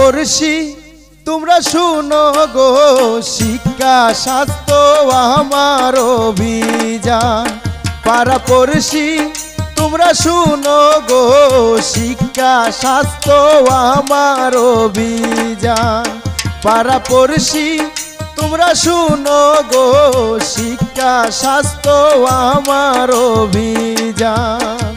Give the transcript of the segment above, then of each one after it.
পড়শি তোমরা শুনো গো, শিক্ষা স্বাস্থ্য আমার অভিযান। পাড়া পড়শি তোমরা শুনো গো, শিক্ষা স্বাস্থ্য আমার অভিযান। পাড়া পড়শি তোমরা শুনো গো, শিক্ষা স্বাস্থ্য আমার অভিযান।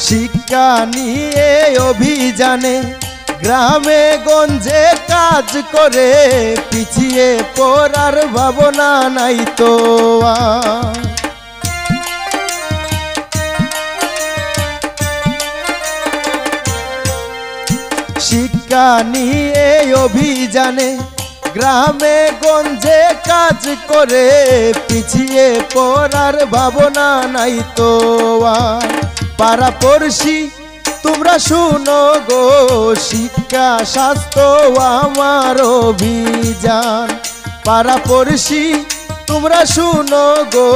শিক্ষা নিয়ে অভিযানে গ্রামে গঞ্জে কাজ করে, পিছিয়ে পড়ার ভাবনা নাই তো আর। শিক্ষা নিয়ে অভিযানে গ্রামে গঞ্জে কাজ করে, পিছিয়ে পড়ার ভাবনা নাই তো আর। পাড়া পড়শি তোমরা শুনো গো, শিক্ষা স্বাস্থ্য আমার অভিযান। পাড়া পড়শি তোমরা শুনো গো,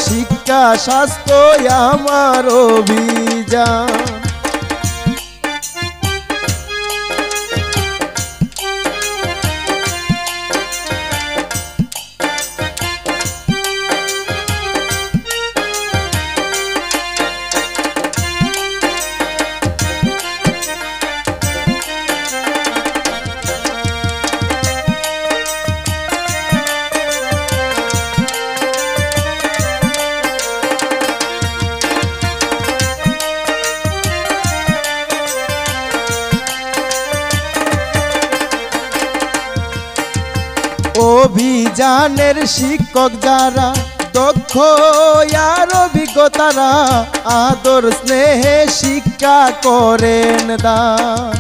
শিক্ষা স্বাস্থ্য আমার অভিযান। অভিযানের শিক্ষক যারা দক্ষ আর অভিজ্ঞতারা, আদর স্নেহে শিক্ষা করেন দান।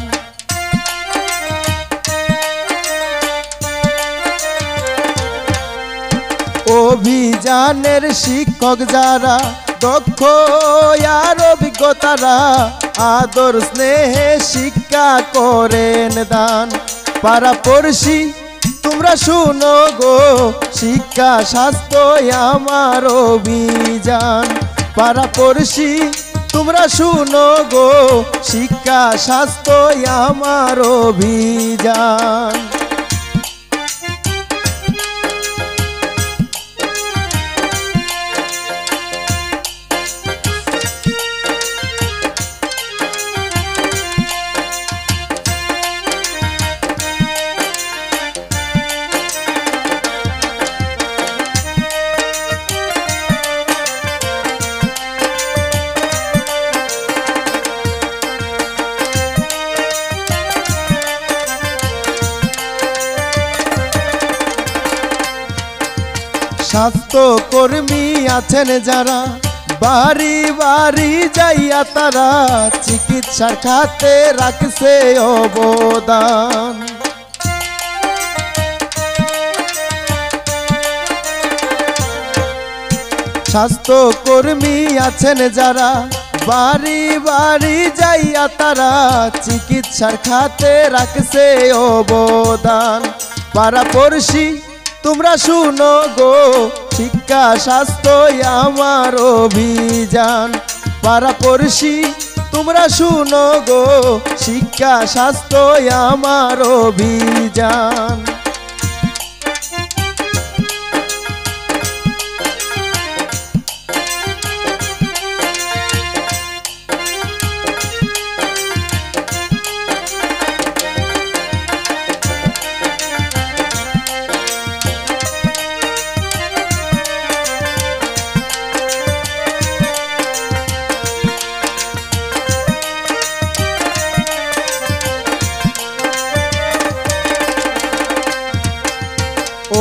অভিযানের শিক্ষক যারা দক্ষ আর অভিজ্ঞতারা, আদর স্নেহে শিক্ষা করেন দান। পাড়া পড়শি তোমরা শুনো গো, শিক্ষা স্বাস্থ্য আমার অভিযান। পাড়া পড়শি তোমরা শুনো গো, শিক্ষা স্বাস্থ্য আমার অভিযান। স্বাস্থ্যকর্মী আছেন যারা, বাড়ি বাড়ি যাইয়া তারা, চিকিৎসার খাতে রাখছে অবদান। স্বাস্থ্যকর্মী আছেন যারা, বাড়ি বাড়ি যাইয়া তারা, চিকিৎসার খাতে রাখছে অবদান। পাড়া পড়শি তোমরা শুনো গো, শিক্ষা স্বাস্থ্য আমার অভিযান। পাড়া পড়শি তোমরা শুনো গো, শিক্ষা স্বাস্থ্য আমার অভিযান।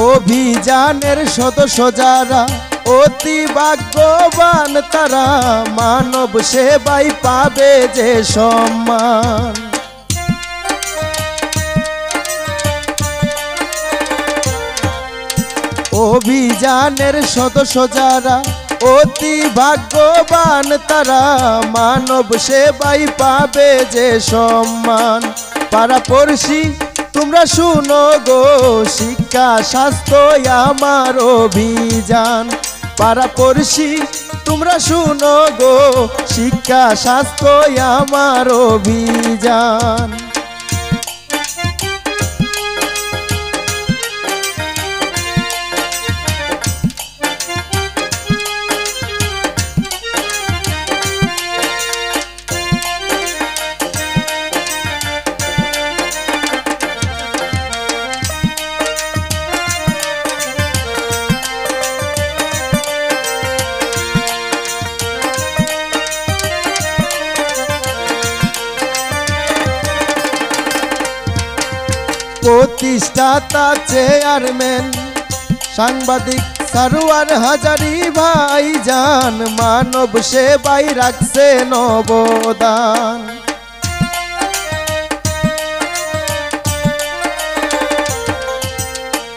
অভিযানের সদস্য যারা অতি ভাগ্যবান তারা, মানব সেবাই পাবে যে সম্মান। অভিযানের সদস্য যারা, অতি ভাগ্যবান তারা, মানব সেবাই পাবে যে সম্মান। পাড়াপড়শি তোমরা শুনো গো, শিক্ষা স্বাস্থ্য আমার অভিযান। পাড়াপড়শি তোমরা শুনো গো, শিক্ষা স্বাস্থ্য আমার অভিযান। প্রতিষ্ঠাতা চেয়ারম্যান সাংবাদিক সারোয়ার হাজারি ভাইজান, মানব সেবাই রাখছেন অবদান।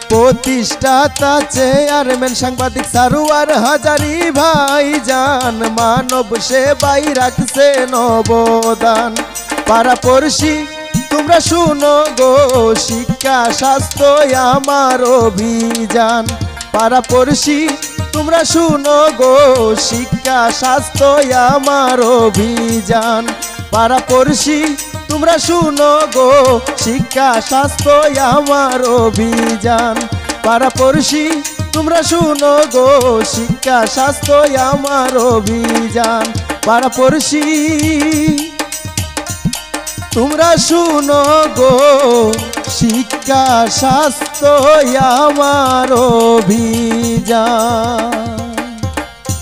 প্রতিষ্ঠাতা চেয়ারম্যান সাংবাদিক সারোয়ার হাজারি ভাইজান, মানব সেবাই রাখছেন অবদান। পাড়াপড়শি তোমরা শুনো গো, শিক্ষা স্বাস্থ্য আমার অভিযান। পাড়াপড়শি তোমরা শুনো গো, শিক্ষা স্বাস্থ্য আমার অভিযান। পাড়াপড়শি তোমরা শুনো গো, শিক্ষা স্বাস্থ্য আমার অভিযান। পাড়াপড়শি তোমরা শুনো গো, শিক্ষা স্বাস্থ্য আমার অভিযান। পাড়াপড়শি তোমরা শুনো গো, শিক্ষা স্বাস্থ্য আমার অভিযান।